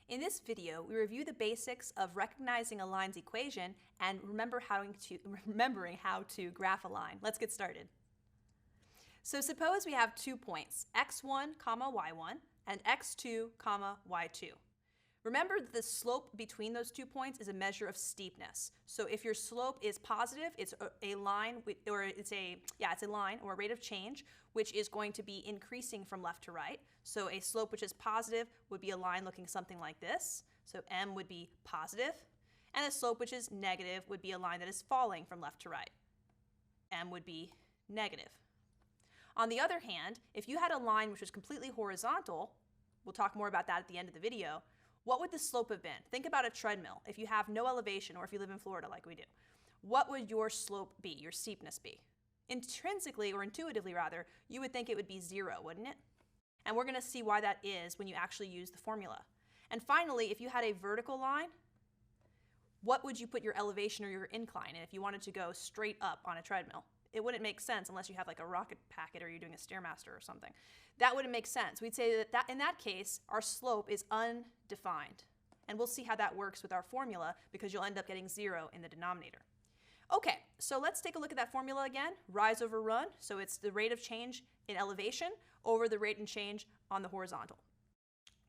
In this video, we review the basics of recognizing a line's equation and remembering how to graph a line. Let's get started. So suppose we have 2 points, x1, y1, and x2, y2. Remember that the slope between those 2 points is a measure of steepness. So if your slope is positive, it's a line, or it's a line or a rate of change, which is going to be increasing from left to right. So a slope which is positive would be a line looking something like this. So m would be positive, and a slope which is negative would be a line that is falling from left to right. M would be negative. On the other hand, if you had a line which was completely horizontal, we'll talk more about that at the end of the video, what would the slope have been? Think about a treadmill. If you have no elevation, or if you live in Florida like we do, what would your slope be, your steepness be? Intrinsically, or intuitively rather, you would think it would be 0, wouldn't it? And we're going to see why that is when you actually use the formula. And finally, if you had a vertical line, what would you put your elevation or your incline in if you wanted to go straight up on a treadmill? It wouldn't make sense unless you have like a rocket packet or you're doing a Stairmaster or something. That wouldn't make sense. We'd say that in that case, our slope is undefined. And we'll see how that works with our formula because you'll end up getting 0 in the denominator. Okay, so let's take a look at that formula again. Rise over run, so it's the rate of change in elevation over the rate of change on the horizontal.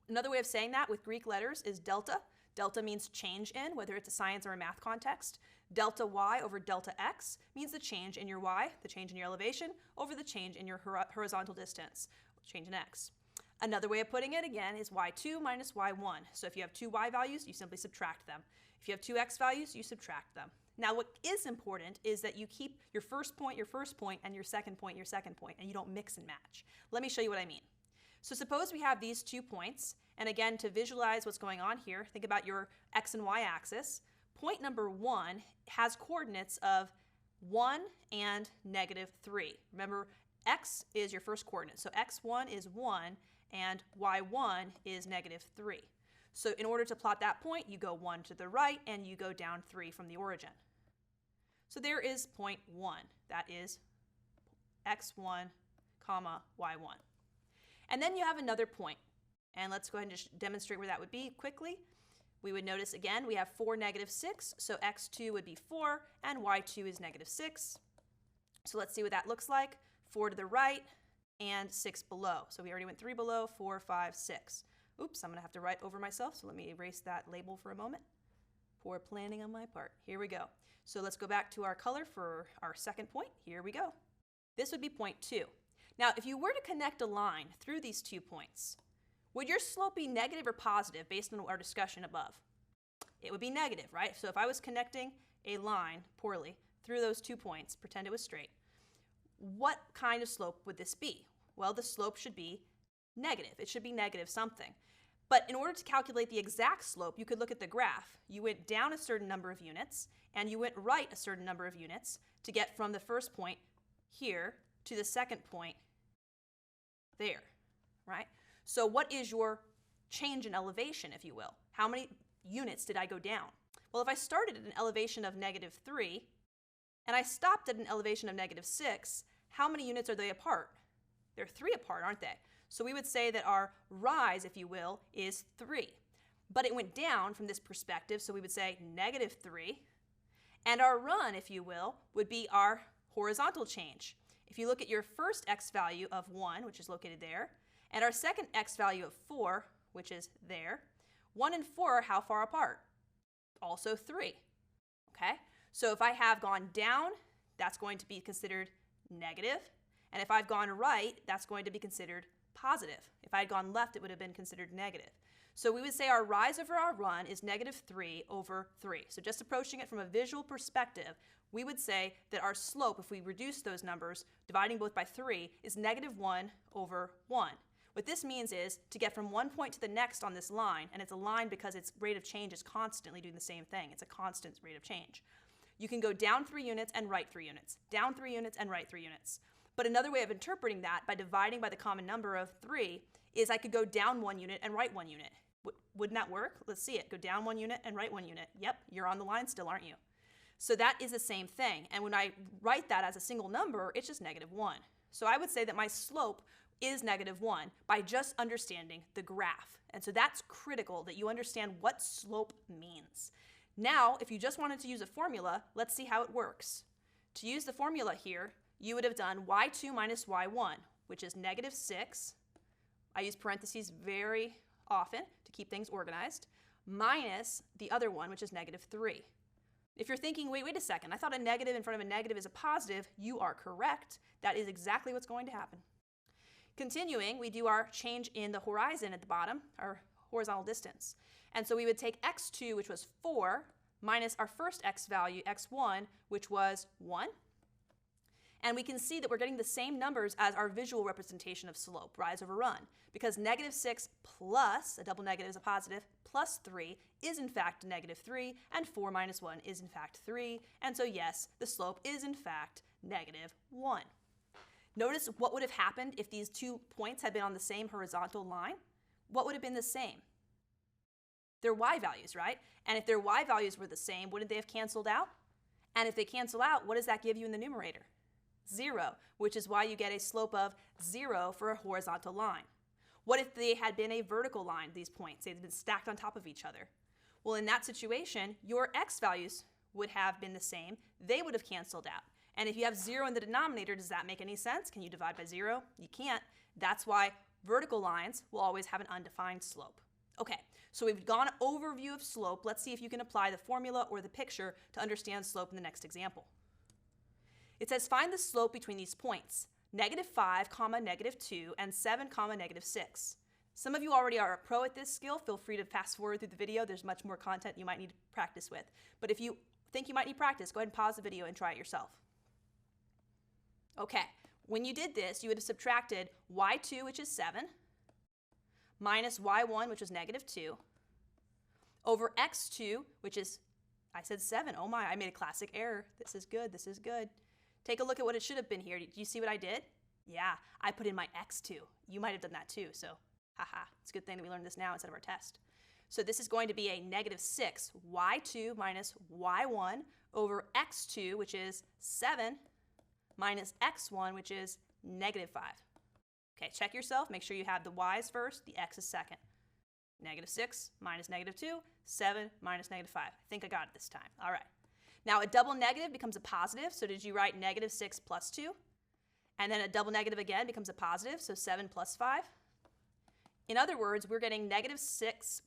Another way of saying that with Greek letters is delta. Delta means change in, whether it's a science or a math context. Delta y over delta x means the change in your y, the change in your elevation, over the change in your horizontal distance, change in x. Another way of putting it, again, is y2 minus y1. So if you have 2 y values, you simply subtract them. If you have 2 x values, you subtract them. Now what is important is that you keep your first point, and your second point, and you don't mix and match. Let me show you what I mean. So suppose we have these 2 points, and again, to visualize what's going on here, think about your x and y axis. Point number 1 has coordinates of 1 and -3. Remember, x is your first coordinate, so x1 is 1 and y1 is -3. So in order to plot that point, you go 1 to the right and you go down 3 from the origin. So there is point 1. That is x1, y1. And then you have another point. And let's go ahead and just demonstrate where that would be quickly. We would notice again we have 4, -6, so x2 would be 4 and y2 is -6. So let's see what that looks like. 4 to the right and 6 below. So we already went 3 below, 4, 5, 6. Oops, I'm going to have to write over myself, so let me erase that label for a moment. Poor planning on my part. Here we go. So let's go back to our color for our second point. Here we go. This would be point 2. Now, if you were to connect a line through these 2 points, would your slope be negative or positive based on our discussion above? It would be negative, right? So if I was connecting a line poorly through those 2 points, pretend it was straight, what kind of slope would this be? Well, the slope should be negative. It should be negative something. But in order to calculate the exact slope, you could look at the graph. You went down a certain number of units, and you went right a certain number of units to get from the first point here to the second point there, right? So what is your change in elevation, if you will? How many units did I go down? Well, if I started at an elevation of -3, and I stopped at an elevation of -6, how many units are they apart? They're 3 apart, aren't they? So we would say that our rise, if you will, is 3. But it went down from this perspective, so we would say -3. And our run, if you will, would be our horizontal change. If you look at your first x value of 1, which is located there, and our second x value of 4, which is there, 1 and 4 are how far apart? Also 3. Okay? So if I have gone down, that's going to be considered negative. And if I've gone right, that's going to be considered positive. If I had gone left, it would have been considered negative. So we would say our rise over our run is -3 over 3. So just approaching it from a visual perspective, we would say that our slope, if we reduce those numbers, dividing both by 3, is -1 over 1. What this means is to get from one point to the next on this line, and it's a line because its rate of change is constantly doing the same thing. It's a constant rate of change. You can go down 3 units and right 3 units, down 3 units and right 3 units. But another way of interpreting that by dividing by the common number of 3 is I could go down 1 unit and right 1 unit. Wouldn't that work? Let's see it. Go down 1 unit and right 1 unit. Yep, you're on the line still, aren't you? So that is the same thing. And when I write that as a single number, it's just -1. So I would say that my slope is -1 by just understanding the graph. And so that's critical that you understand what slope means. Now, if you just wanted to use a formula, let's see how it works. To use the formula here, you would have done y2 minus y1, which is -6. I use parentheses very often to keep things organized, minus the other one, which is -3. If you're thinking, wait a second, I thought a negative in front of a negative is a positive, you are correct. That is exactly what's going to happen. Continuing, we do our change in the horizon at the bottom, our horizontal distance. And so we would take x2, which was 4, minus our first x value, x1, which was 1. And we can see that we're getting the same numbers as our visual representation of slope, rise over run, because -6 plus, a double negative is a positive, plus 3 is in fact -3, and 4 minus 1 is in fact 3. And so yes, the slope is in fact -1. Notice what would have happened if these 2 points had been on the same horizontal line. What would have been the same? Their y values, right? And if their y values were the same, wouldn't they have canceled out? And if they cancel out, what does that give you in the numerator? 0, which is why you get a slope of 0 for a horizontal line. What if they had been a vertical line, these points? They'd been stacked on top of each other. Well, in that situation, your x values would have been the same. They would have canceled out. And if you have 0 in the denominator, does that make any sense? Can you divide by 0? You can't. That's why vertical lines will always have an undefined slope. Okay, so we've gone overview of slope. Let's see if you can apply the formula or the picture to understand slope in the next example. It says find the slope between these points, -5, -2, and 7, -6. Some of you already are a pro at this skill. Feel free to fast forward through the video. There's much more content you might need to practice with. But if you think you might need practice, go ahead and pause the video and try it yourself. Okay, when you did this, you would have subtracted y2, which is 7, minus y1, which is -2, over x2, which is, I said 7. Oh my, I made a classic error. This is good, this is good. Take a look at what it should have been here. Did you see what I did? Yeah, I put in my x2. You might have done that too, so haha. It's a good thing that we learned this now instead of our test. So this is going to be a -6, y2 minus y1 over x2, which is 7, minus x1, which is -5. Okay, check yourself. Make sure you have the y's first, the x is second. -6 minus -2, 7 minus -5. I think I got it this time. All right. Now a double negative becomes a positive, so did you write -6 plus 2? And then a double negative again becomes a positive, so 7 plus 5. In other words, we're getting -6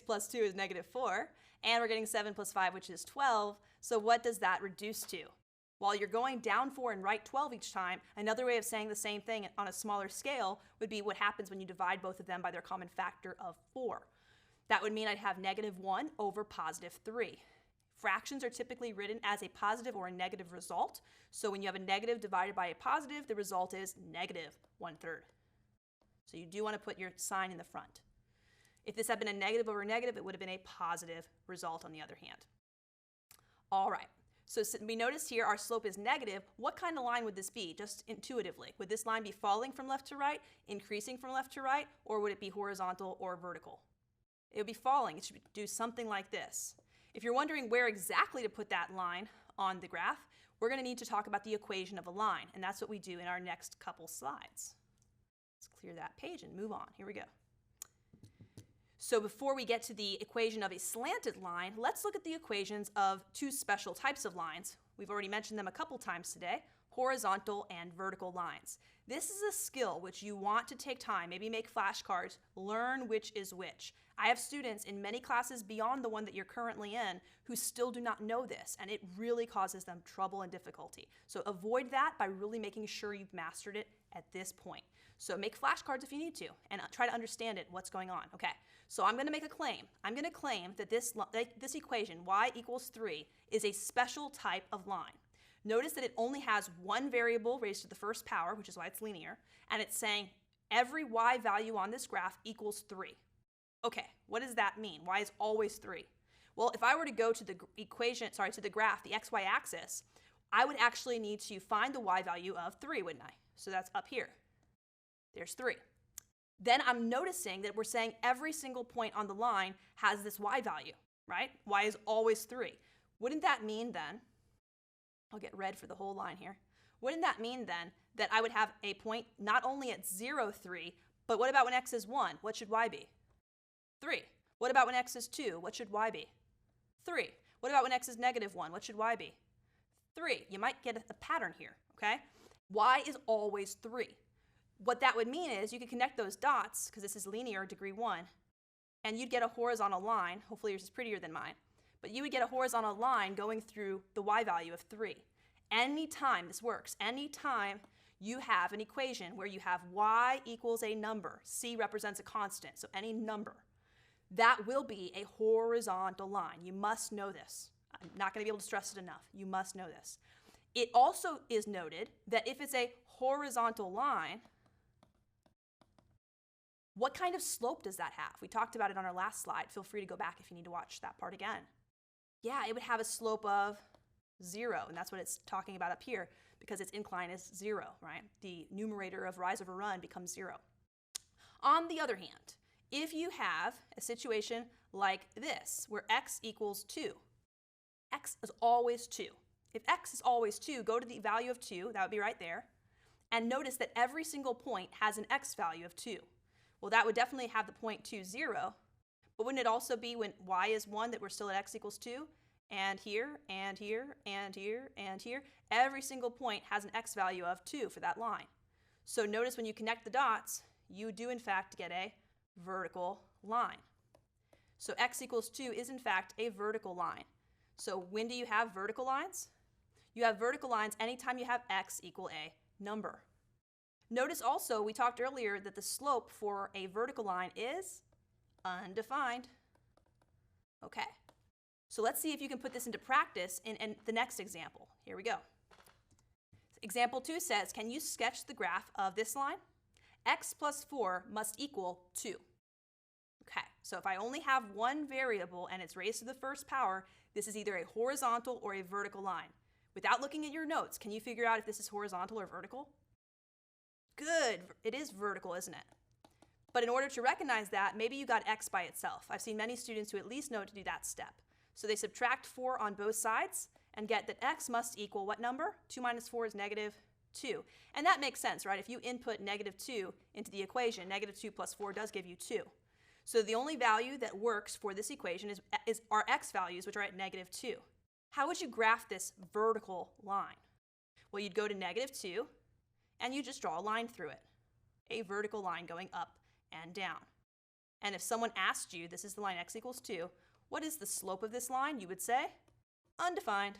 plus 2 is -4, and we're getting 7 plus 5, which is 12. So what does that reduce to? While you're going down 4 and right 12 each time, another way of saying the same thing on a smaller scale would be what happens when you divide both of them by their common factor of 4. That would mean I'd have -1 over +3. Fractions are typically written as a positive or a negative result. So when you have a negative divided by a positive, the result is -1/3. So you do want to put your sign in the front. If this had been a negative over a negative, it would have been a positive result on the other hand. All right. So we notice here our slope is negative. What kind of line would this be, just intuitively? Would this line be falling from left to right, increasing from left to right, or would it be horizontal or vertical? It would be falling. It should do something like this. If you're wondering where exactly to put that line on the graph, we're going to need to talk about the equation of a line, and that's what we do in our next couple slides. Let's clear that page and move on. Here we go. So before we get to the equation of a slanted line, let's look at the equations of 2 special types of lines. We've already mentioned them a couple times today, horizontal and vertical lines. This is a skill which you want to take time, maybe make flashcards, learn which is which. I have students in many classes beyond the one that you're currently in who still do not know this, and it really causes them trouble and difficulty. So avoid that by really making sure you've mastered it at this point. So make flashcards if you need to, and try to understand it, what's going on. Okay, so I'm going to make a claim. I'm going to claim that this equation, y equals 3, is a special type of line. Notice that it only has one variable raised to the first power, which is why it's linear, and it's saying every y value on this graph equals 3. Okay, what does that mean? Y is always 3. Well, if I were to go to the to the graph, the xy axis, I would actually need to find the y value of 3, wouldn't I? So that's up here. There's 3. Then I'm noticing that we're saying every single point on the line has this y value, right? Y is always 3. Wouldn't that mean then, I'll get red for the whole line here. Wouldn't that mean then that I would have a point not only at 0, 3, but what about when x is 1? What should y be? 3. What about when x is 2? What should y be? 3. What about when x is -1? What should y be? 3. You might get a pattern here, okay? Y is always 3. What that would mean is you could connect those dots, because this is linear, degree 1, and you'd get a horizontal line. Hopefully yours is prettier than mine. But you would get a horizontal line going through the y value of 3. Anytime this works, anytime you have an equation where you have y equals a number, c represents a constant, so any number, that will be a horizontal line. You must know this. I'm not going to be able to stress it enough. You must know this. It also is noted that if it's a horizontal line, what kind of slope does that have? We talked about it on our last slide. Feel free to go back if you need to watch that part again. Yeah, it would have a slope of 0, and that's what it's talking about up here because its incline is 0, right? The numerator of rise over run becomes 0. On the other hand, if you have a situation like this where x equals 2, x is always 2. If x is always 2, go to the value of 2, that would be right there, and notice that every single point has an x value of 2. Well, that would definitely have the point 2, 0, but wouldn't it also be when y is 1 that we're still at x equals 2? And here, and here, and here, and here, every single point has an x value of 2 for that line. So notice when you connect the dots, you do in fact get a vertical line. So x equals 2 is in fact a vertical line. So when do you have vertical lines? You have vertical lines anytime you have x equal a number. Notice also we talked earlier that the slope for a vertical line is undefined. Okay, so let's see if you can put this into practice in the next example. Here we go. Example 2 says, can you sketch the graph of this line? X plus 4 must equal 2. Okay, so if I only have one variable and it's raised to the first power, this is either a horizontal or a vertical line. Without looking at your notes, can you figure out if this is horizontal or vertical? Good, it is vertical, isn't it? But in order to recognize that, maybe you got x by itself. I've seen many students who at least know to do that step. So they subtract 4 on both sides and get that x must equal what number? 2 minus 4 is -2. And that makes sense, right? If you input -2 into the equation, -2 plus 4 does give you 2. So the only value that works for this equation is our x values, which are at -2. How would you graph this vertical line? Well, you'd go to -2, and you just draw a line through it, a vertical line going up and down. And if someone asked you, this is the line x equals 2, what is the slope of this line? You would say, undefined.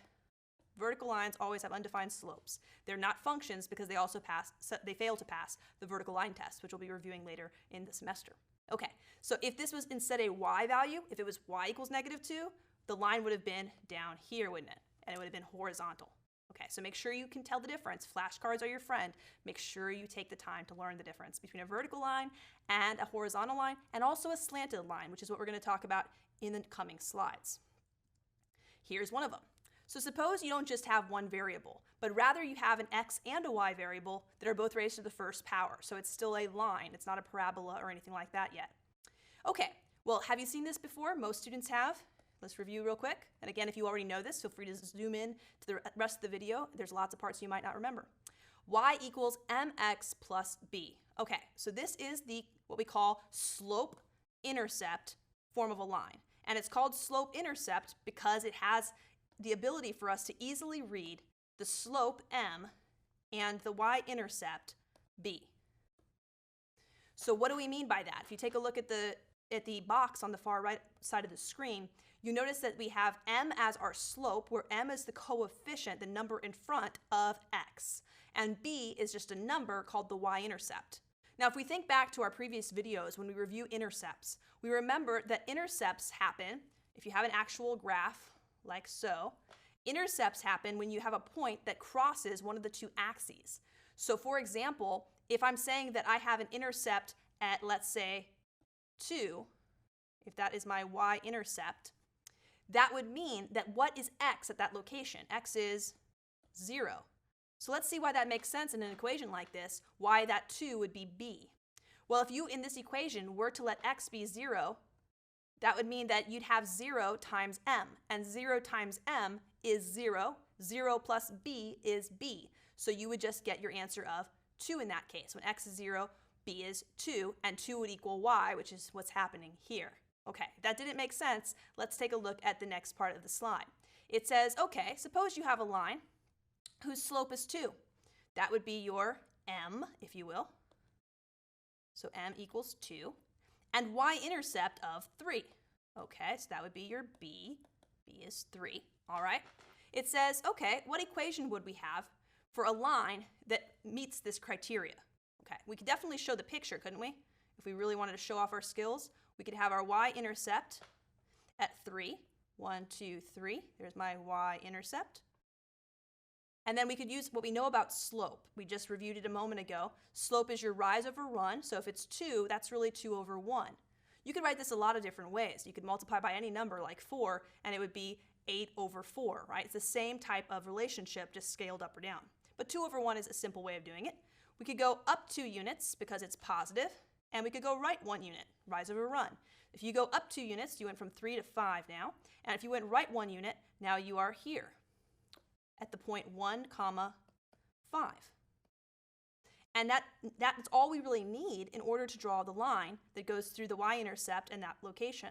Vertical lines always have undefined slopes. They're not functions because they fail to pass the vertical line test, which we'll be reviewing later in the semester. Okay, so if this was instead a y value, if it was y equals -2, the line would have been down here, wouldn't it? And it would have been horizontal. Okay, so make sure you can tell the difference. Flashcards are your friend. Make sure you take the time to learn the difference between a vertical line and a horizontal line, and also a slanted line, which is what we're going to talk about in the coming slides. Here's one of them. So suppose you don't just have one variable, but rather you have an x and a y variable that are both raised to the first power. So it's still a line. It's not a parabola or anything like that yet. Okay, well, have you seen this before? Most students have. Let's review real quick. And again, if you already know this, feel free to zoom in to the rest of the video. There's lots of parts you might not remember. Y equals mx plus b. Okay, so this is what we call slope-intercept form of a line. And it's called slope-intercept because it has the ability for us to easily read the slope m and the y-intercept b. So what do we mean by that? If you take a look at the box on the far right side of the screen, you notice that we have m as our slope, where m is the coefficient, the number in front of x. And b is just a number called the y-intercept. Now, if we think back to our previous videos when we review intercepts, we remember that intercepts happen, if you have an actual graph like so, intercepts happen when you have a point that crosses one of the two axes. So for example, if I'm saying that I have an intercept at, let's say, 2, if that is my y-intercept, that would mean that what is x at that location? X is 0. So let's see why that makes sense in an equation like this, why that 2 would be b. Well, if you in this equation were to let x be 0, that would mean that you'd have 0 times m, and 0 times m is 0. 0 plus b is b. So you would just get your answer of 2 in that case. When x is 0, b is 2, and 2 would equal y, which is what's happening here. Okay, if that didn't make sense, let's take a look at the next part of the slide. It says, okay, suppose you have a line whose slope is 2. That would be your m, if you will. So m equals 2. And y-intercept of 3. Okay, so that would be your b. b is 3. All right. It says, okay, what equation would we have for a line that meets this criteria? Okay, we could definitely show the picture, couldn't we? If we really wanted to show off our skills, we could have our y-intercept at 3. 1, 2, 3. There's my y-intercept. And then we could use what we know about slope. We just reviewed it a moment ago. Slope is your rise over run. So if it's 2, that's really 2 over 1. You could write this a lot of different ways. You could multiply by any number like 4, and it would be 8 over 4, right? It's the same type of relationship, just scaled up or down. But 2 over 1 is a simple way of doing it. We could go up 2 units because it's positive, and we could go right 1 unit, rise over run. If you go up 2 units, you went from 3 to 5 now. And if you went right 1 unit, now you are here at the point 1, 5. And that's all we really need in order to draw the line that goes through the y-intercept and that location.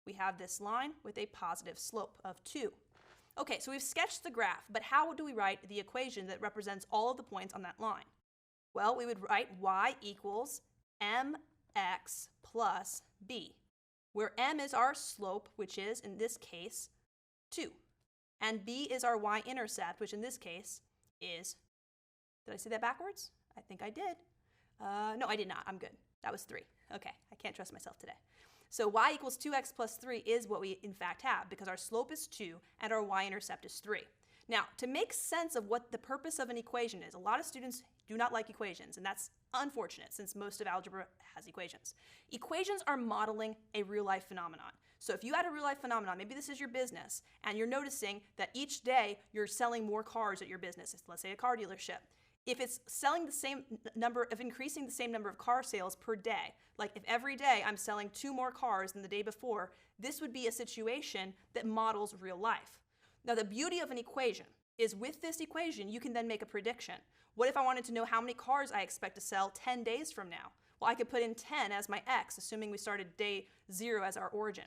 We have this line with a positive slope of 2. Okay, so we've sketched the graph, but how do we write the equation that represents all of the points on that line? Well, we would write y equals mx plus b, where m is our slope, which is, in this case, 2. And b is our y-intercept, which in this case is, did I say that backwards? I think I did. No, I did not. I'm good. That was 3. Okay, I can't trust myself today. So y equals 2x plus 3 is what we in fact have, because our slope is 2 and our y-intercept is 3. Now, to make sense of what the purpose of an equation is, a lot of students do not like equations, and that's unfortunate since most of algebra has equations. Equations are modeling a real-life phenomenon. So if you had a real-life phenomenon, maybe this is your business, and you're noticing that each day you're selling more cars at your business, let's say a car dealership. If it's selling the same number, of increasing the same number of car sales per day, like if every day I'm selling 2 more cars than the day before, this would be a situation that models real life. Now, the beauty of an equation is with this equation, you can then make a prediction. What if I wanted to know how many cars I expect to sell 10 days from now? Well, I could put in 10 as my x, assuming we started day 0 as our origin.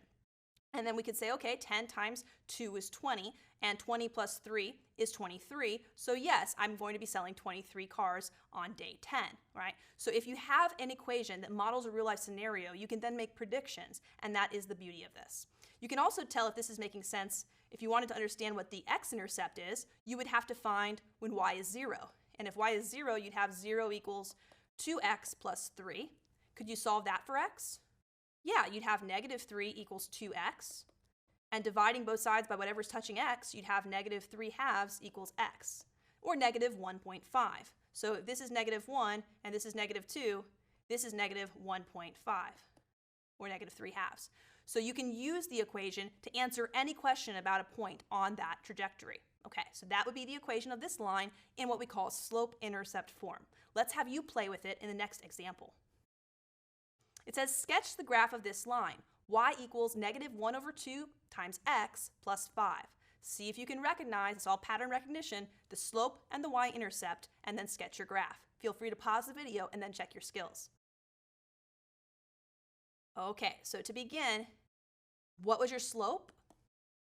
And then we could say, okay, 10 times 2 is 20, and 20 plus 3 is 23. So yes, I'm going to be selling 23 cars on day 10, right? So if you have an equation that models a real-life scenario, you can then make predictions, and that is the beauty of this. You can also tell if this is making sense. If you wanted to understand what the x-intercept is, you would have to find when y is 0. And if y is 0, you'd have 0 equals 2x plus 3. Could you solve that for x? Yeah, you'd have negative 3 equals 2x. And dividing both sides by whatever's touching x, you'd have negative 3 halves equals x, or negative 1.5. So if this is negative 1 and this is negative 2, this is negative 1.5, or negative 3 halves. So you can use the equation to answer any question about a point on that trajectory. Okay, so that would be the equation of this line in what we call slope-intercept form. Let's have you play with it in the next example. It says, sketch the graph of this line. Y equals negative 1 over 2 times x plus 5. See if you can recognize, it's all pattern recognition, the slope and the y-intercept, and then sketch your graph. Feel free to pause the video and then check your skills. Okay, so to begin, what was your slope?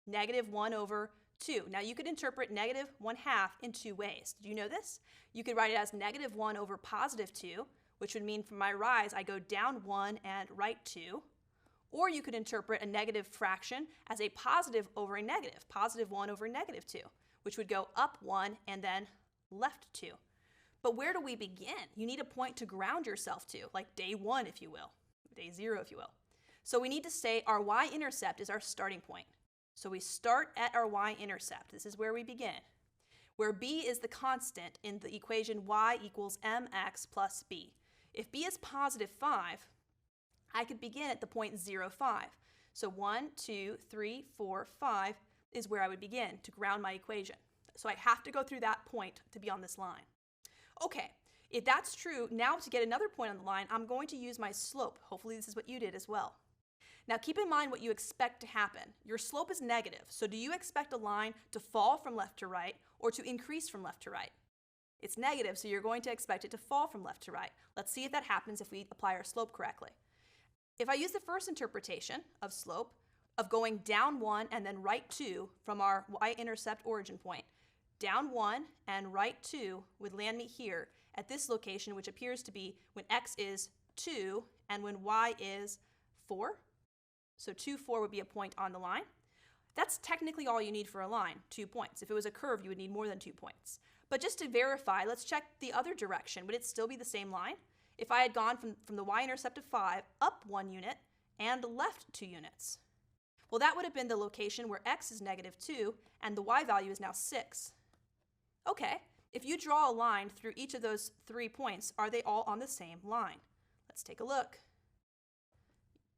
Negative 1 over 2. Now you could interpret negative 1/2 in 2 ways. Did you know this? You could write it as negative 1 over positive 2, which would mean from my rise I go down 1 and right 2. Or you could interpret a negative fraction as a positive over a negative, positive 1 over negative 2, which would go up 1 and then left 2. But where do we begin? You need a point to ground yourself to, like day 1, if you will, day 0, if you will. So we need to say our y-intercept is our starting point. So we start at our y-intercept. This is where we begin, where b is the constant in the equation y equals mx plus b. If b is positive 5, I could begin at the point 0, 5. So 1, 2, 3, 4, 5 is where I would begin to ground my equation. So I have to go through that point to be on this line. Okay, if that's true, now to get another point on the line, I'm going to use my slope. Hopefully this is what you did as well. Now keep in mind what you expect to happen. Your slope is negative, so do you expect a line to fall from left to right or to increase from left to right? It's negative, so you're going to expect it to fall from left to right. Let's see if that happens if we apply our slope correctly. If I use the first interpretation of slope, of going down 1 and then right 2 from our y-intercept origin point, down 1 and right 2 would land me here at this location, which appears to be when x is 2 and when y is 4. So 2, 4 would be a point on the line. That's technically all you need for a line, 2 points. If it was a curve, you would need more than 2 points. But just to verify, let's check the other direction. Would it still be the same line? If I had gone from the y-intercept of 5 up 1 unit and left 2 units. Well, that would have been the location where x is negative 2 and the y value is now 6. Okay, if you draw a line through each of those 3 points, are they all on the same line? Let's take a look.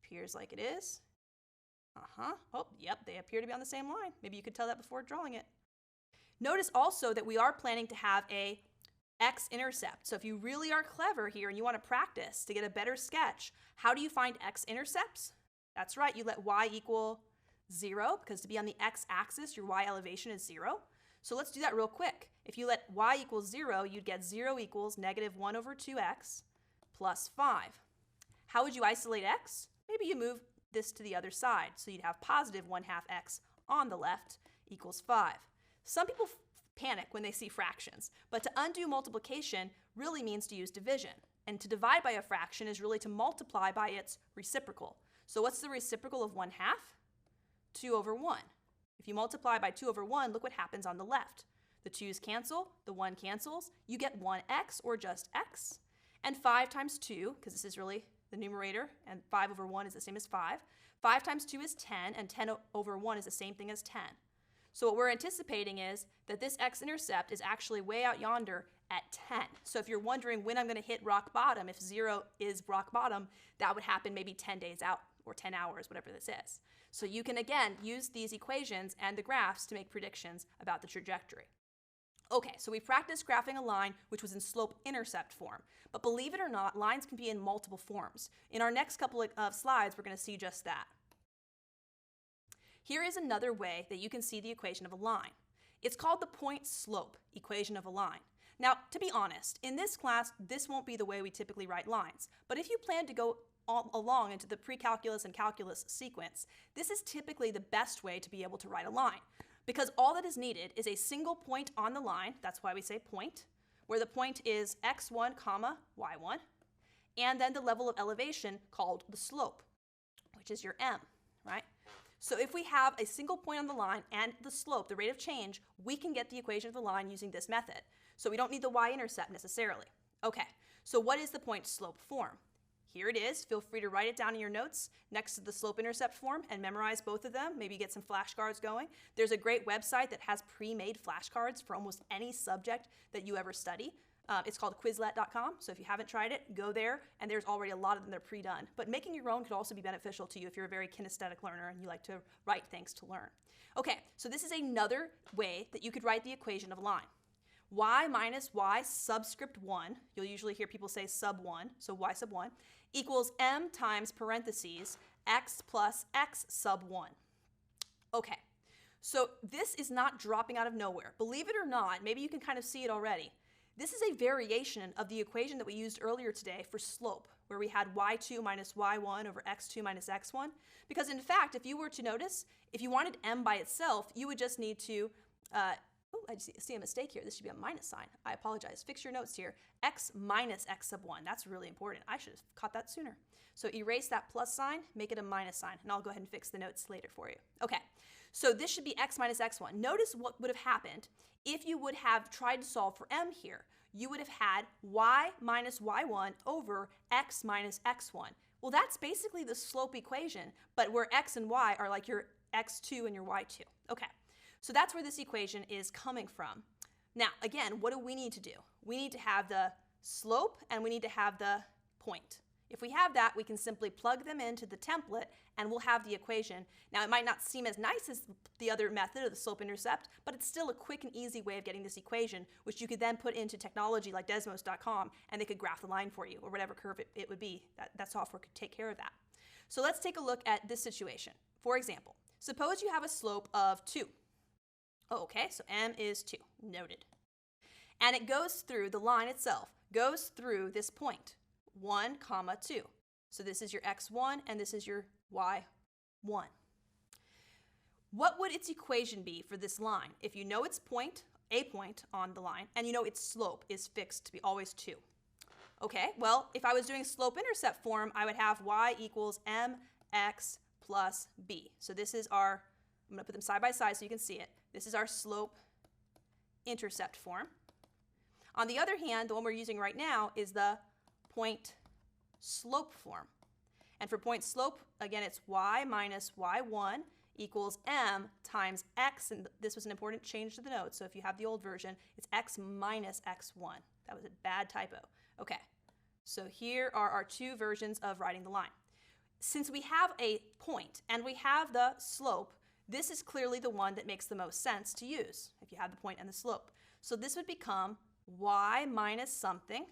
Appears like it is. Oh, yep, they appear to be on the same line. Maybe you could tell that before drawing it. Notice also that we are planning to have a x-intercept. So if you really are clever here and you want to practice to get a better sketch, how do you find x-intercepts? That's right, you let y equal 0, because to be on the x-axis, your y elevation is 0. So let's do that real quick. If you let y equal 0, you'd get 0 equals negative 1 over 2x plus 5. How would you isolate x? Maybe you move this to the other side. So you'd have positive 1/2 x on the left equals 5. Some people panic when they see fractions, but to undo multiplication really means to use division. And to divide by a fraction is really to multiply by its reciprocal. So what's the reciprocal of 1/2? 2 over 1. If you multiply by 2 over 1, look what happens on the left. The 2's cancel, the 1 cancels, you get 1x or just x. And 5 times 2, because this is really the numerator, and 5 over 1 is the same as 5. 5 times 2 is 10, and 10 over 1 is the same thing as 10. So what we're anticipating is that this x-intercept is actually way out yonder at 10. So if you're wondering when I'm going to hit rock bottom, if 0 is rock bottom, that would happen maybe 10 days out or 10 hours, whatever this is. So you can, again, use these equations and the graphs to make predictions about the trajectory. Okay, so we practiced graphing a line which was in slope-intercept form. But believe it or not, lines can be in multiple forms. In our next couple of slides, we're going to see just that. Here is another way that you can see the equation of a line. It's called the point-slope equation of a line. Now, to be honest, in this class, this won't be the way we typically write lines. But if you plan to go along into the pre-calculus and calculus sequence, this is typically the best way to be able to write a line. Because all that is needed is a single point on the line, that's why we say point, where the point is x1, comma, y1, and then the level of elevation called the slope, which is your m, right? So if we have a single point on the line and the slope, the rate of change, we can get the equation of the line using this method. So we don't need the y-intercept necessarily. Okay, so what is the point-slope form? Here it is. Feel free to write it down in your notes next to the slope-intercept form and memorize both of them. Maybe get some flashcards going. There's a great website that has pre-made flashcards for almost any subject that you ever study. It's called Quizlet.com, so if you haven't tried it, go there, and there's already a lot of them that are pre-done. But making your own could also be beneficial to you if you're a very kinesthetic learner and you like to write things to learn. Okay, so this is another way that you could write the equation of a line. Y minus y subscript 1, you'll usually hear people say sub 1, so y sub 1, equals m times parentheses x plus x sub 1. Okay, so this is not dropping out of nowhere. Believe it or not, maybe you can kind of see it already. This is a variation of the equation that we used earlier today for slope, where we had y2 minus y1 over x2 minus x1. Because in fact, if you were to notice, if you wanted m by itself, you would just need to, I see a mistake here. This should be a minus sign. I apologize. Fix your notes here. X minus x sub 1. That's really important. I should have caught that sooner. So erase that plus sign, make it a minus sign, and I'll go ahead and fix the notes later for you. Okay, so this should be x minus x1. Notice what would have happened if you would have tried to solve for m here. You would have had y minus y1 over x minus x1. Well, that's basically the slope equation, but where x and y are like your x2 and your y2. Okay. So that's where this equation is coming from. Now, again, what do we need to do? We need to have the slope and we need to have the point. If we have that, we can simply plug them into the template and we'll have the equation. Now, it might not seem as nice as the other method of the slope-intercept, but it's still a quick and easy way of getting this equation, which you could then put into technology like Desmos.com and they could graph the line for you or whatever curve it would be. That software could take care of that. So let's take a look at this situation. For example, suppose you have a slope of 2. Oh, okay, so m is 2. Noted. And it goes through, the line itself goes through this point, 1, 2. So this is your x1 and this is your y1. What would its equation be for this line if you know its point, a point on the line, and you know its slope is fixed to be always 2? Okay, well, if I was doing slope-intercept form, I would have y equals mx plus b. So this is our, I'm going to put them side by side so you can see it. This is our slope-intercept form. On the other hand, the one we're using right now is the point-slope form. And for point-slope, again, it's y minus y1 equals m times x, and this was an important change to the notes, so if you have the old version, it's x minus x1. That was a bad typo. Okay, so here are our two versions of writing the line. Since we have a point and we have the slope, this is clearly the one that makes the most sense to use if you have the point and the slope. So this would become y minus something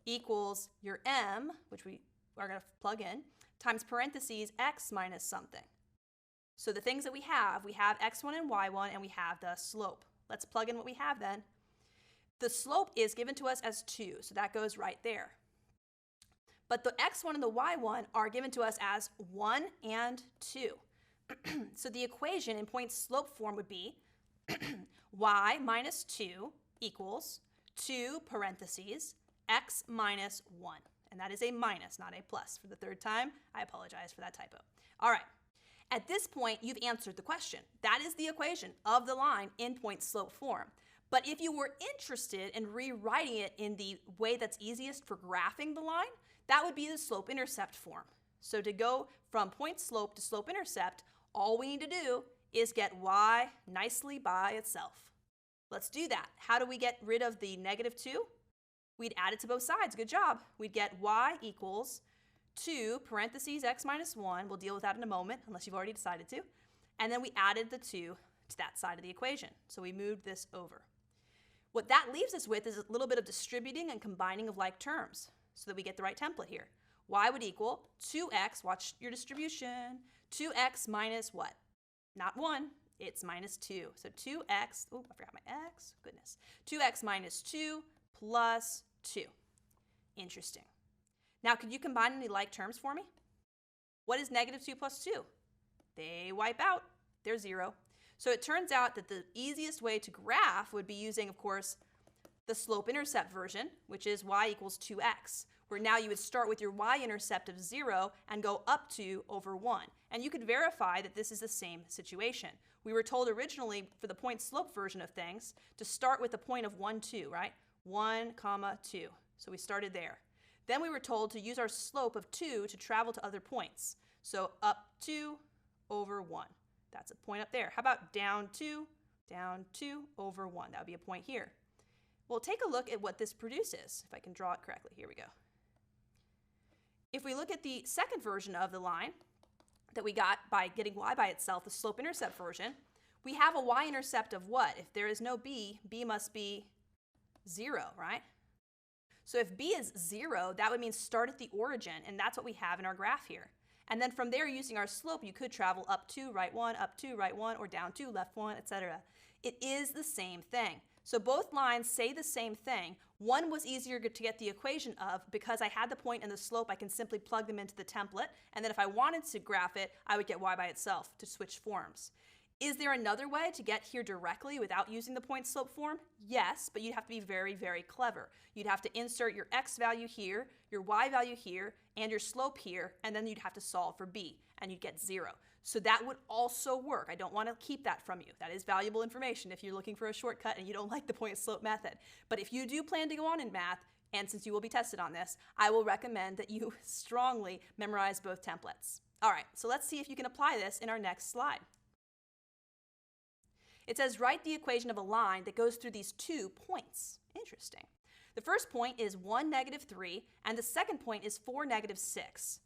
equals your m, which we are going to plug in, times parentheses x minus something. So the things that we have x1 and y1, and we have the slope. Let's plug in what we have then. The slope is given to us as 2, so that goes right there. But the x1 and the y1 are given to us as 1 and 2. So the equation in point-slope form would be y minus 2 equals 2 parentheses x minus 1. And that is a minus, not a plus. For the third time, I apologize for that typo. All right. At this point, you've answered the question. That is the equation of the line in point-slope form. But if you were interested in rewriting it in the way that's easiest for graphing the line, that would be the slope-intercept form. So to go from point-slope to slope-intercept, all we need to do is get y nicely by itself. Let's do that. How do we get rid of the negative 2? We'd add it to both sides. Good job. We'd get y equals 2 parentheses x minus 1. We'll deal with that in a moment, unless you've already decided to. And then we added the 2 to that side of the equation. So we moved this over. What that leaves us with is a little bit of distributing and combining of like terms so that we get the right template here. Y would equal 2x, watch your distribution, 2x minus what? Not 1, it's minus 2. So 2x, oh, I forgot my x, goodness. 2x minus 2 plus 2. Interesting. Now, could you combine any like terms for me? What is negative 2 plus 2? They wipe out. They're 0. So it turns out that the easiest way to graph would be using, of course, the slope-intercept version, which is y equals 2x, where now you would start with your y-intercept of 0 and go up 2 over 1. And you could verify that this is the same situation. We were told originally for the point-slope version of things to start with a point of 1, 2, right? 1, 2. So we started there. Then we were told to use our slope of 2 to travel to other points. So up 2 over 1. That's a point up there. How about down 2 over 1? That would be a point here. Well, take a look at what this produces, if I can draw it correctly. Here we go. If we look at the second version of the line that we got by getting y by itself, the slope-intercept version, we have a y-intercept of what? If there is no b, b must be 0, right? So if b is 0, that would mean start at the origin, and that's what we have in our graph here. And then from there, using our slope, you could travel up 2, right 1, up 2, right 1, or down 2, left 1, etc. It is the same thing. So both lines say the same thing. One was easier to get the equation of because I had the point and the slope. I can simply plug them into the template. And then if I wanted to graph it, I would get y by itself to switch forms. Is there another way to get here directly without using the point-slope form? Yes, but you'd have to be very, very clever. You'd have to insert your x value here, your y value here, and your slope here, and then you'd have to solve for b, and you'd get 0. So that would also work. I don't want to keep that from you. That is valuable information if you're looking for a shortcut and you don't like the point-slope method. But if you do plan to go on in math, and since you will be tested on this, I will recommend that you strongly memorize both templates. All right, so let's see if you can apply this in our next slide. It says write the equation of a line that goes through these 2 points. Interesting. The first point is 1, negative 3, and the second point is 4, negative 6.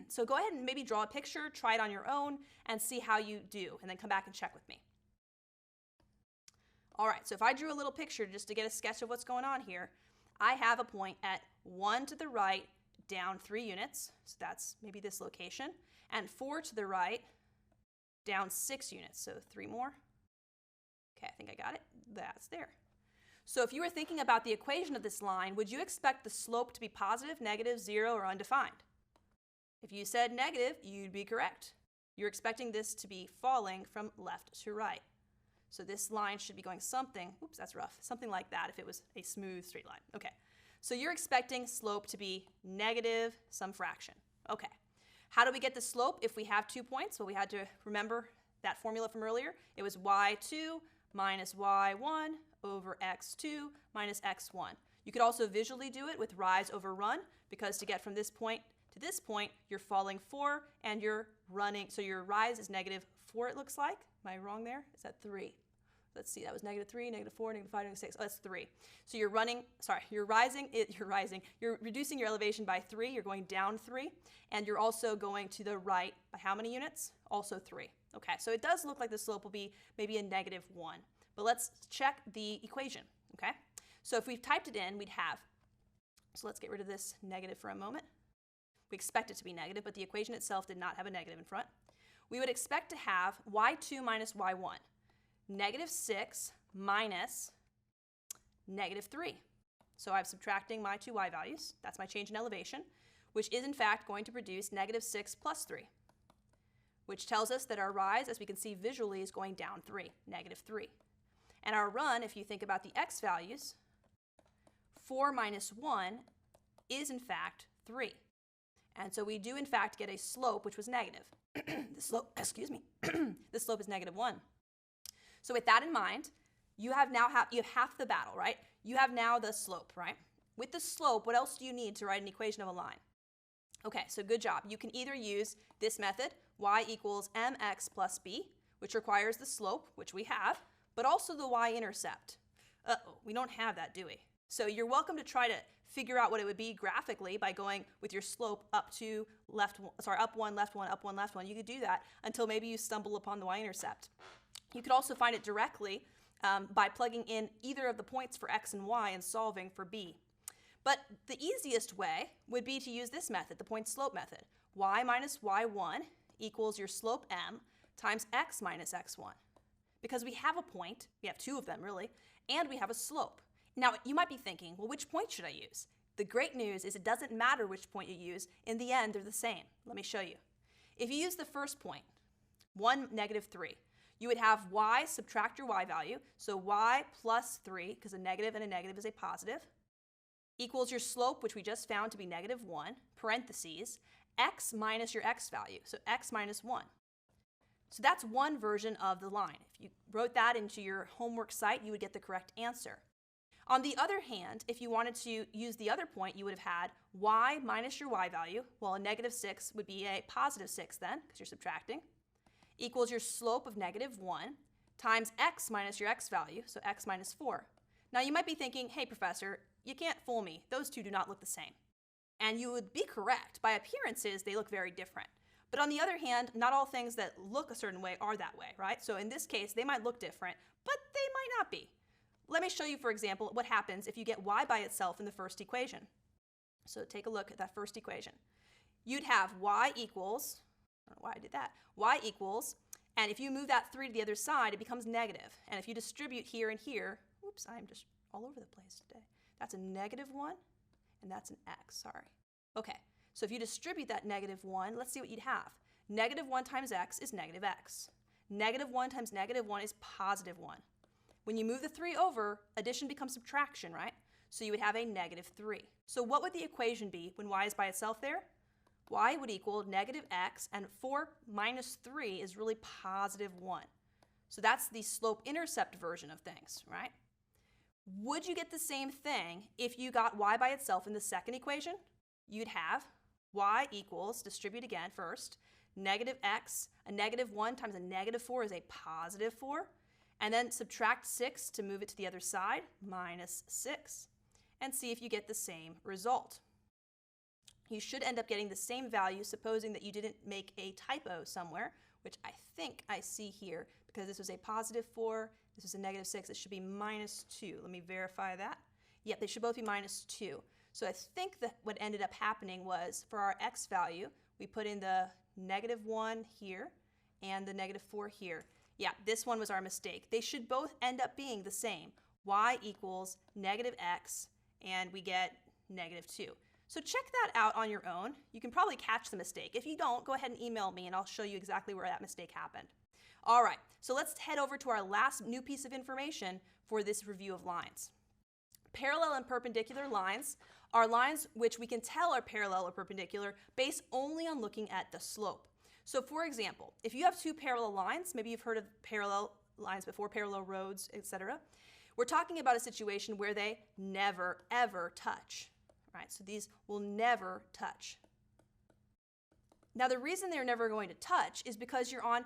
So go ahead and maybe draw a picture, try it on your own, and see how you do, and then come back and check with me. All right, so if I drew a little picture just to get a sketch of what's going on here, I have a point at 1 to the right, down 3 units, so that's maybe this location, and 4 to the right, down 6 units, so 3 more. Okay, I think I got it. That's there. So if you were thinking about the equation of this line, would you expect the slope to be positive, negative, 0, or undefined? If you said negative, you'd be correct. You're expecting this to be falling from left to right. So this line should be going something, oops, that's rough, something like that if it was a smooth straight line. Okay, so you're expecting slope to be negative some fraction. Okay, how do we get the slope if we have 2 points? Well, we had to remember that formula from earlier. It was y2 minus y1 over x2 minus x1. You could also visually do it with rise over run, because to get from this point to this point, you're falling 4 and you're running, so your rise is negative 4, it looks like. Am I wrong there? Is that 3? Let's see, that was negative 3, negative 4, negative 5, negative 6. Oh, that's 3. So you're running, sorry, you're reducing your elevation by 3, you're going down 3, and you're also going to the right by how many units? Also 3. Okay, so it does look like the slope will be maybe a negative 1. But let's check the equation, okay? So if we've typed it in, we'd have, so let's get rid of this negative for a moment. We expect it to be negative, but the equation itself did not have a negative in front. We would expect to have y2 minus y1, negative 6 minus negative 3. So I'm subtracting my 2 y values. That's my change in elevation, which is in fact going to produce negative 6 plus 3, which tells us that our rise, as we can see visually, is going down 3, negative 3. And our run, if you think about the x values, 4 minus 1 is in fact 3. And so we do in fact get a slope which was negative. The slope, excuse me, the slope is negative 1. So with that in mind, you have half the battle, right? You have now the slope, right? With the slope, what else do you need to write an equation of a line? Okay, so good job. You can either use this method, y equals mx plus b, which requires the slope, which we have, but also the y-intercept. Uh-oh, we don't have that, do we? So you're welcome to try to figure out what it would be graphically by going with your slope up 1, left 1, up 1, left 1. You could do that until maybe you stumble upon the y-intercept. You could also find it directly by plugging in either of the points for x and y and solving for b. But the easiest way would be to use this method, the point slope method. Y minus y1 equals your slope m times x minus x1. Because we have a point, we have 2 of them really, and we have a slope. Now, you might be thinking, well, which point should I use? The great news is it doesn't matter which point you use. In the end, they're the same. Let me show you. If you use the first point, 1, negative 3, you would have y, subtract your y value, so y plus 3, because a negative and a negative is a positive, equals your slope, which we just found to be negative 1, parentheses, x minus your x value, so x minus 1. So that's one version of the line. If you wrote that into your homework site, you would get the correct answer. On the other hand, if you wanted to use the other point, you would have had y minus your y value, well, a negative 6 would be a positive 6 then, because you're subtracting, equals your slope of negative 1 times x minus your x value, so x minus 4. Now you might be thinking, hey professor, you can't fool me. Those two do not look the same. And you would be correct. By appearances, they look very different. But on the other hand, not all things that look a certain way are that way, right? So in this case, they might look different, but they might not be. Let me show you, for example, what happens if you get y by itself in the first equation. So take a look at that first equation. You'd have y equals, I don't know why I did that, y equals, and if you move that 3 to the other side, it becomes negative. And if you distribute here and here, oops, I'm just all over the place today. That's a negative 1, and that's an x, sorry. Okay, so if you distribute that negative 1, let's see what you'd have. Negative 1 times x is negative x. Negative 1 times negative 1 is positive 1. When you move the 3 over, addition becomes subtraction, right? So you would have a negative 3. So what would the equation be when y is by itself there? Y would equal negative x, and 4 minus 3 is really positive 1. So that's the slope-intercept version of things, right? Would you get the same thing if you got y by itself in the second equation? You'd have y equals, distribute again first, negative x, a negative 1 times a negative 4 is a positive 4, and then subtract 6 to move it to the other side, minus 6, and see if you get the same result. You should end up getting the same value, supposing that you didn't make a typo somewhere, which I think I see here, because this was a positive 4, this was a negative 6, it should be minus 2. Let me verify that. Yep, they should both be minus 2. So I think that what ended up happening was for our x value, we put in the -1 here and the -4 here. Yeah, this one was our mistake. They should both end up being the same. Y equals -x, and we get -2. So check that out on your own. You can probably catch the mistake. If you don't, go ahead and email me and I'll show you exactly where that mistake happened. All right, so let's head over to our last new piece of information for this review of lines. Parallel and perpendicular lines are lines which we can tell are parallel or perpendicular based only on looking at the slope. So for example, if you have two parallel lines, maybe you've heard of parallel lines before, parallel roads, etc. We're talking about a situation where they never, ever touch. Right? So these will never touch. Now the reason they're never going to touch is because you're growing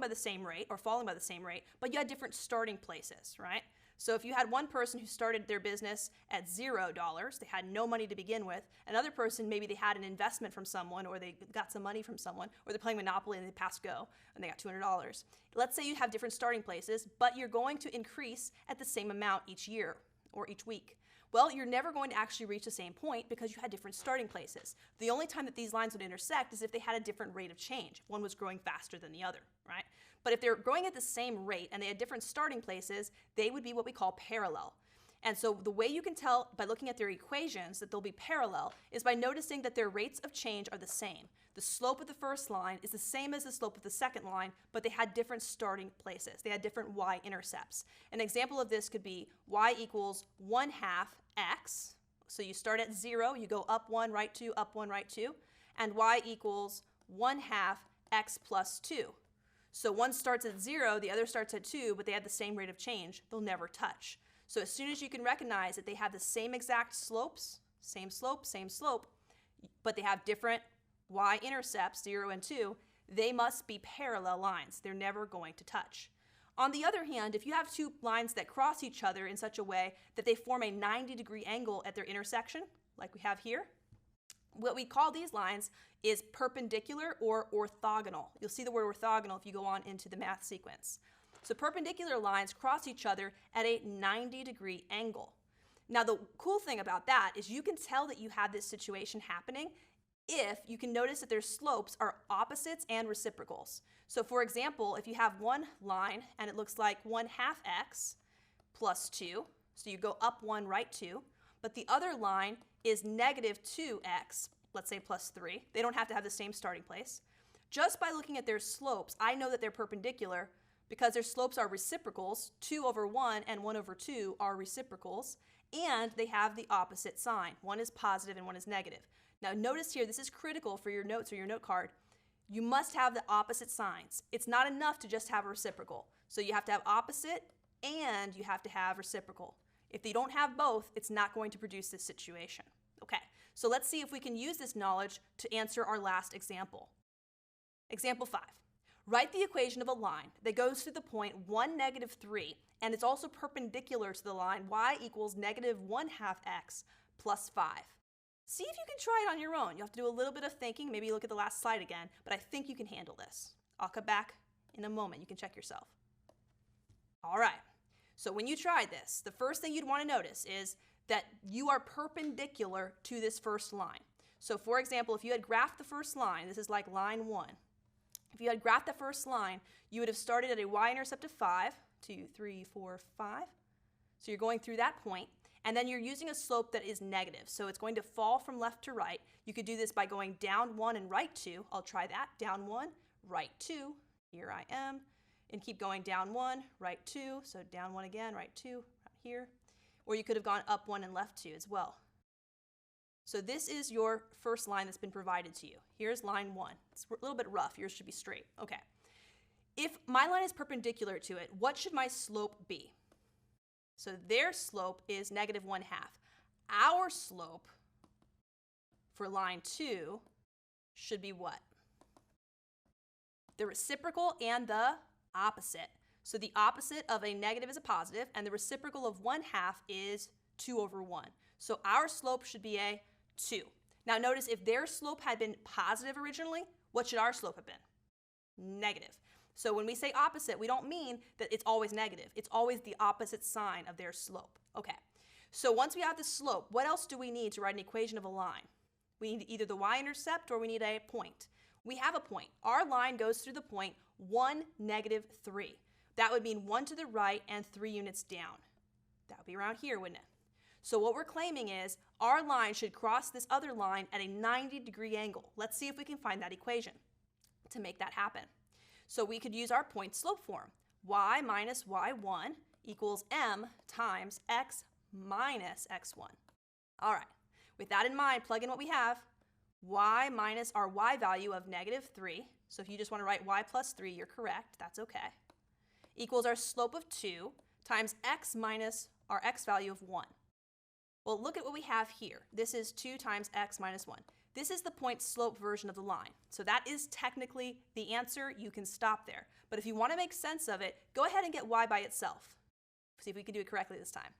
by the same rate or falling by the same rate, but you had different starting places, right? So if you had one person who started their business at $0, they had no money to begin with, another person, maybe they had an investment from someone or they got some money from someone, or they're playing Monopoly and they passed go and they got $200. Let's say you have different starting places, but you're going to increase at the same amount each year or each week. Well, you're never going to actually reach the same point because you had different starting places. The only time that these lines would intersect is if they had a different rate of change. One was growing faster than the other, right? But if they're growing at the same rate and they had different starting places, they would be what we call parallel. And so the way you can tell by looking at their equations that they'll be parallel is by noticing that their rates of change are the same. The slope of the first line is the same as the slope of the second line, but they had different starting places. They had different y-intercepts. An example of this could be y equals 1/2 x. So you start at 0, you go up 1, right 2, up 1, right 2. And y equals 1/2 x plus 2. So one starts at 0, the other starts at 2, but they have the same rate of change. They'll never touch. So as soon as you can recognize that they have the same exact slopes, same slope, but they have different y-intercepts, 0 and 2, they must be parallel lines. They're never going to touch. On the other hand, if you have two lines that cross each other in such a way that they form a 90-degree angle at their intersection, like we have here, what we call these lines is perpendicular or orthogonal. You'll see the word orthogonal if you go on into the math sequence. So perpendicular lines cross each other at a 90-degree angle. Now the cool thing about that is you can tell that you have this situation happening if you can notice that their slopes are opposites and reciprocals. So for example, if you have one line and it looks like 1/2 x plus 2, so you go up 1, right 2, but the other line is -2x, let's say plus 3. They don't have to have the same starting place. Just by looking at their slopes, I know that they're perpendicular because their slopes are reciprocals. 2/1 and 1/2 are reciprocals, and they have the opposite sign. One is positive and one is negative. Now notice here, this is critical for your notes or your note card. You must have the opposite signs. It's not enough to just have a reciprocal. So you have to have opposite and you have to have reciprocal. If they don't have both, it's not going to produce this situation. Okay, so let's see if we can use this knowledge to answer our last example. Example 5. Write the equation of a line that goes through the point 1, -3, and it's also perpendicular to the line y equals -1/2 x plus 5. See if you can try it on your own. You'll have to do a little bit of thinking, maybe look at the last slide again, but I think you can handle this. I'll come back in a moment. You can check yourself. All right, so when you try this, the first thing you'd want to notice is that you are perpendicular to this first line. So for example, if you had graphed the first line, this is like line 1. If you had graphed the first line, you would have started at a y-intercept of 5, 2, 3, 4, 5. So you're going through that point, and then you're using a slope that is negative. So it's going to fall from left to right. You could do this by going down 1 and right 2. I'll try that. Down 1, right 2. Here I am. And keep going down 1, right 2. So down 1 again, right 2, right here. Or you could have gone up 1 and left 2 as well. So this is your first line that's been provided to you. Here's line 1. It's a little bit rough. Yours should be straight. Okay. If my line is perpendicular to it, what should my slope be? So their slope is -1/2. Our slope for line 2 should be what? The reciprocal and the opposite. So the opposite of a negative is a positive, and the reciprocal of 1/2 is 2/1. So our slope should be a 2. Now notice if their slope had been positive originally, what should our slope have been? Negative. So when we say opposite, we don't mean that it's always negative. It's always the opposite sign of their slope. Okay, So once we have the slope, what else do we need to write an equation of a line? We need either the y-intercept or we need a point. We have a point. Our line goes through the point 1, -3. That would mean 1 to the right and 3 units down. That would be around here, wouldn't it? So what we're claiming is our line should cross this other line at a 90-degree angle. Let's see if we can find that equation to make that happen. So we could use our point slope form. Y minus y1 equals m times x minus x1. All right, with that in mind, plug in what we have. Y minus our y value of -3. So if you just want to write y plus 3, you're correct. That's okay. Equals our slope of 2 times x minus our x value of 1. Well, look at what we have here. This is 2 times x minus 1. This is the point slope version of the line. So that is technically the answer. You can stop there. But if you want to make sense of it, go ahead and get y by itself. See if we can do it correctly this time.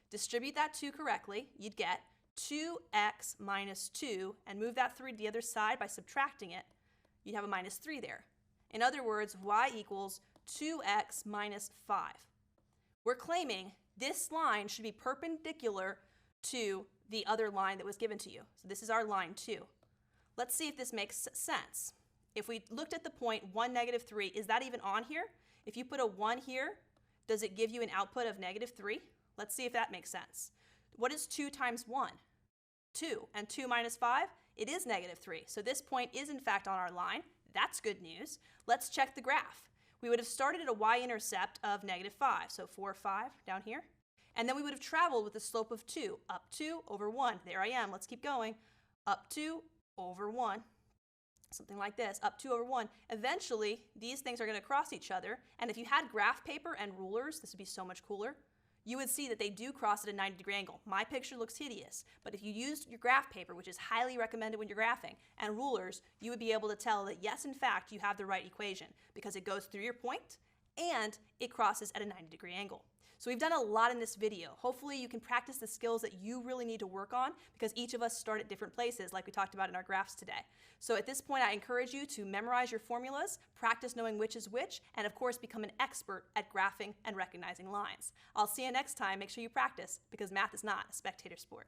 Distribute that 2 correctly. You'd get 2x minus 2, and move that 3 to the other side by subtracting it. You'd have a -3 there. In other words, y equals 2x minus 5. We're claiming this line should be perpendicular to the other line that was given to you. So this is our line 2. Let's see if this makes sense. If we looked at the point 1, -3, is that even on here? If you put a 1 here, does it give you an output of -3? Let's see if that makes sense. What is 2 times 1? 2. And 2 minus 5? It is -3. So this point is in fact on our line. That's good news. Let's check the graph. We would have started at a y-intercept of -5, so 4, 5 down here. And then we would have traveled with a slope of 2, up 2 over 1. There I am. Let's keep going. Up 2 over 1. Something like this, up 2 over 1. Eventually, these things are going to cross each other. And if you had graph paper and rulers, this would be so much cooler. You would see that they do cross at a 90-degree angle. My picture looks hideous, but if you used your graph paper, which is highly recommended when you're graphing, and rulers, you would be able to tell that yes, in fact, you have the right equation because it goes through your point and it crosses at a 90-degree angle. So we've done a lot in this video. Hopefully you can practice the skills that you really need to work on because each of us start at different places like we talked about in our graphs today. So at this point, I encourage you to memorize your formulas, practice knowing which is which, and of course become an expert at graphing and recognizing lines. I'll see you next time. Make sure you practice because math is not a spectator sport.